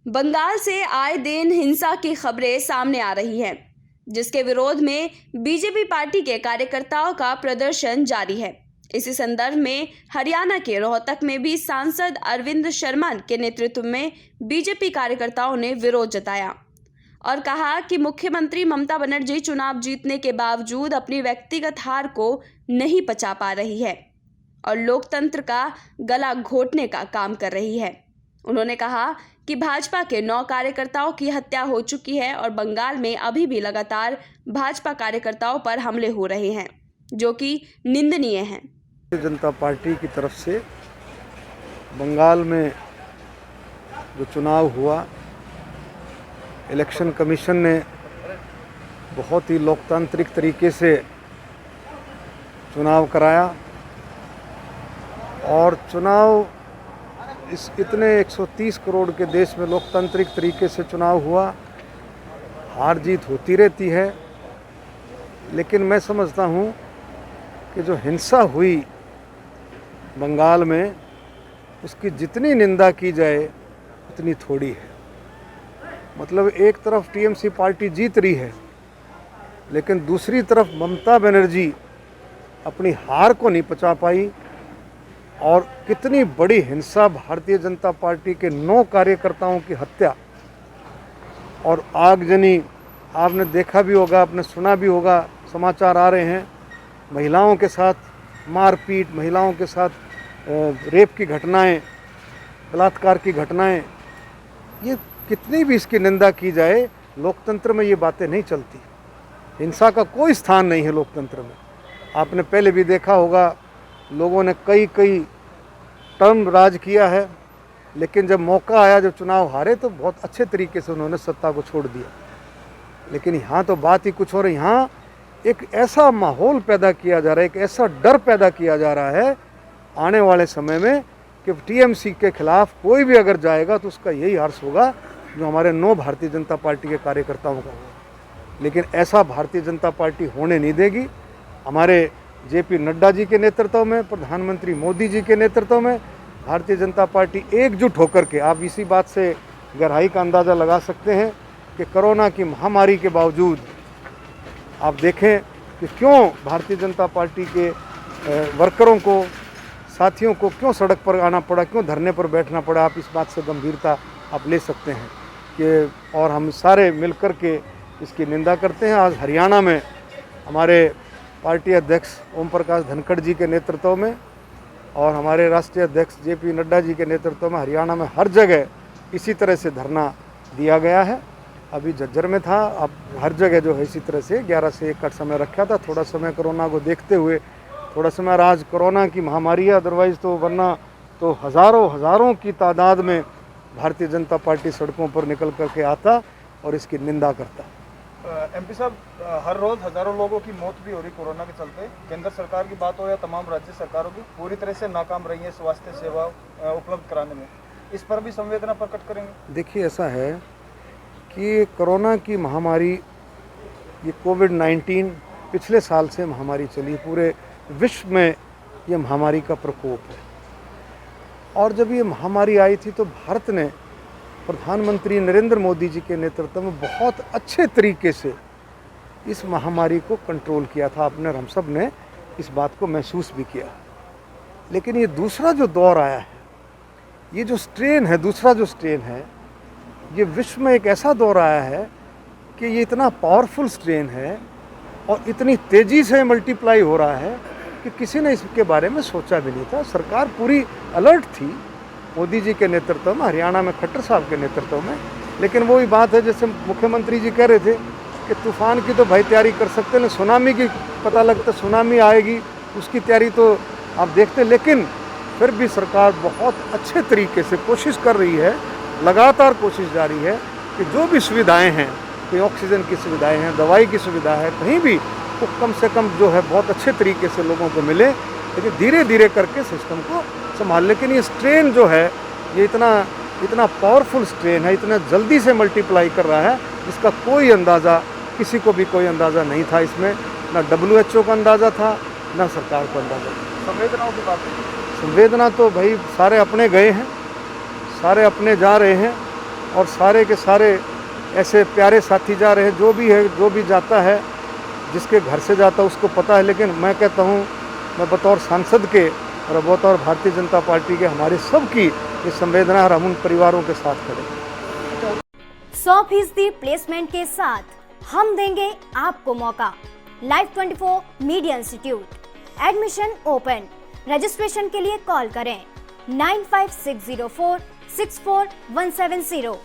बंगाल से आए दिन हिंसा की खबरें सामने आ रही हैं, जिसके विरोध में बीजेपी पार्टी के कार्यकर्ताओं का प्रदर्शन जारी है। इसी संदर्भ में हरियाणा के रोहतक में भी सांसद अरविंद शर्मा के नेतृत्व में बीजेपी कार्यकर्ताओं ने विरोध जताया और कहा कि मुख्यमंत्री ममता बनर्जी चुनाव जीतने के बावजूद अपनी व्यक्तिगत हार को नहीं पचा पा रही है और लोकतंत्र का गला घोटने का काम कर रही है। उन्होंने कहा कि भाजपा के 9 कार्यकर्ताओं की हत्या हो चुकी है और बंगाल में अभी भी लगातार भाजपा कार्यकर्ताओं पर हमले हो रहे हैं, जो कि निंदनीय हैं। जनता पार्टी की तरफ से बंगाल में जो चुनाव हुआ, इलेक्शन कमीशन ने बहुत ही लोकतांत्रिक तरीके से चुनाव कराया और चुनाव इस इतने 130 करोड़ के देश में लोकतांत्रिक तरीके से चुनाव हुआ। हार जीत होती रहती है, लेकिन मैं समझता हूँ कि जो हिंसा हुई बंगाल में, उसकी जितनी निंदा की जाए उतनी थोड़ी है। मतलब एक तरफ टीएमसी पार्टी जीत रही है, लेकिन दूसरी तरफ ममता बनर्जी अपनी हार को नहीं पचा पाई और कितनी बड़ी हिंसा, भारतीय जनता पार्टी के 9 कार्यकर्ताओं की हत्या और आगजनी। आपने देखा भी होगा, आपने सुना भी होगा, समाचार आ रहे हैं, महिलाओं के साथ मारपीट, महिलाओं के साथ रेप की घटनाएं, बलात्कार की घटनाएं। ये कितनी भी इसकी निंदा की जाए, लोकतंत्र में ये बातें नहीं चलती। हिंसा का कोई स्थान नहीं है लोकतंत्र में। आपने पहले भी देखा होगा, लोगों ने कई टर्म राज किया है, लेकिन जब मौका आया, जब चुनाव हारे, तो बहुत अच्छे तरीके से उन्होंने सत्ता को छोड़ दिया। लेकिन यहाँ तो बात ही कुछ और है। यहाँ एक ऐसा माहौल पैदा किया जा रहा है, एक ऐसा डर पैदा किया जा रहा है आने वाले समय में कि टीएमसी के खिलाफ कोई भी अगर जाएगा तो उसका यही हर्ष होगा जो हमारे 9 भारतीय जनता पार्टी के कार्यकर्ताओं का होगा। लेकिन ऐसा भारतीय जनता पार्टी होने नहीं देगी। हमारे जेपी नड्डा जी के नेतृत्व में, प्रधानमंत्री मोदी जी के नेतृत्व में भारतीय जनता पार्टी एकजुट होकर के, आप इसी बात से गहराई का अंदाज़ा लगा सकते हैं कि कोरोना की महामारी के बावजूद आप देखें कि क्यों भारतीय जनता पार्टी के वर्करों को, साथियों को क्यों सड़क पर आना पड़ा, क्यों धरने पर बैठना पड़ा। आप इस बात से गंभीरता आप ले सकते हैं कि, और हम सारे मिलकर के इसकी निंदा करते हैं। आज हरियाणा में हमारे पार्टी अध्यक्ष ओम प्रकाश धनखड़ जी के नेतृत्व में और हमारे राष्ट्रीय अध्यक्ष जेपी नड्डा जी के नेतृत्व में हरियाणा में हर जगह इसी तरह से धरना दिया गया है। अभी झज्जर में था, अब हर जगह जो है इसी तरह से 11 से 1 का समय रखा था। थोड़ा समय कोरोना को देखते हुए, थोड़ा समय आज कोरोना की महामारी है, अदरवाइज़ तो वरना तो हज़ारों की तादाद में भारतीय जनता पार्टी सड़कों पर निकल करके आता और इसकी निंदा करता। एमपी साहब, हर रोज़ हज़ारों लोगों की मौत भी हो रही कोरोना के चलते। केंद्र सरकार की बात हो या तमाम राज्य सरकारों की, पूरी तरह से नाकाम रही है स्वास्थ्य सेवा उपलब्ध कराने में। इस पर भी संवेदना प्रकट करेंगे? देखिए, ऐसा है कि कोरोना की महामारी, ये कोविड-19 पिछले साल से महामारी चली, पूरे विश्व में ये महामारी का प्रकोप है। और जब ये महामारी आई थी तो भारत ने प्रधानमंत्री नरेंद्र मोदी जी के नेतृत्व में बहुत अच्छे तरीके से इस महामारी को कंट्रोल किया था। आपने, हम सब ने इस बात को महसूस भी किया। लेकिन ये दूसरा जो दौर आया है, ये जो स्ट्रेन है, दूसरा जो स्ट्रेन है, ये विश्व में एक ऐसा दौर आया है कि ये इतना पावरफुल स्ट्रेन है और इतनी तेज़ी से मल्टीप्लाई हो रहा है कि किसी ने इसके बारे में सोचा भी नहीं था। सरकार पूरी अलर्ट थी मोदी जी के नेतृत्व में, हरियाणा में खट्टर साहब के नेतृत्व में। लेकिन वही बात है, जैसे मुख्यमंत्री जी कह रहे थे कि तूफ़ान की तो भाई तैयारी कर सकते हैं, सुनामी की पता लगता, सुनामी आएगी उसकी तैयारी तो आप देखते। लेकिन फिर भी सरकार बहुत अच्छे तरीके से कोशिश कर रही है, लगातार कोशिश जारी है कि जो भी सुविधाएं हैं, कोई ऑक्सीजन की सुविधाएं हैं, दवाई की सुविधा है, कहीं भी वो कम से कम जो है बहुत अच्छे तरीके से लोगों को मिले। लेकिन धीरे धीरे करके सिस्टम को संभाल। लेकिन ये स्ट्रेन जो है, ये इतना पावरफुल स्ट्रेन है, इतना जल्दी से मल्टीप्लाई कर रहा है, जिसका कोई अंदाज़ा, किसी को भी कोई अंदाज़ा नहीं था। इसमें ना WHO का अंदाज़ा था, ना सरकार को अंदाज़ा था। संवेदनाओं की बात है। संवेदना तो भाई सारे अपने गए हैं, सारे अपने जा रहे हैं। और सारे के सारे ऐसे प्यारे साथी जा रहे हैं। जो भी है, जो भी जाता है, जिसके घर से जाता है उसको पता है। लेकिन मैं कहता हूँ, मैं बतौर सांसद के और बतौर भारतीय जनता पार्टी के, हमारे सबकी ये संवेदना और हम उन परिवारों के साथ खड़े हैं। 100% प्लेसमेंट के साथ हम देंगे आपको मौका। Live 24 media institute, admission open. Registration के लिए कॉल करें 9560464170।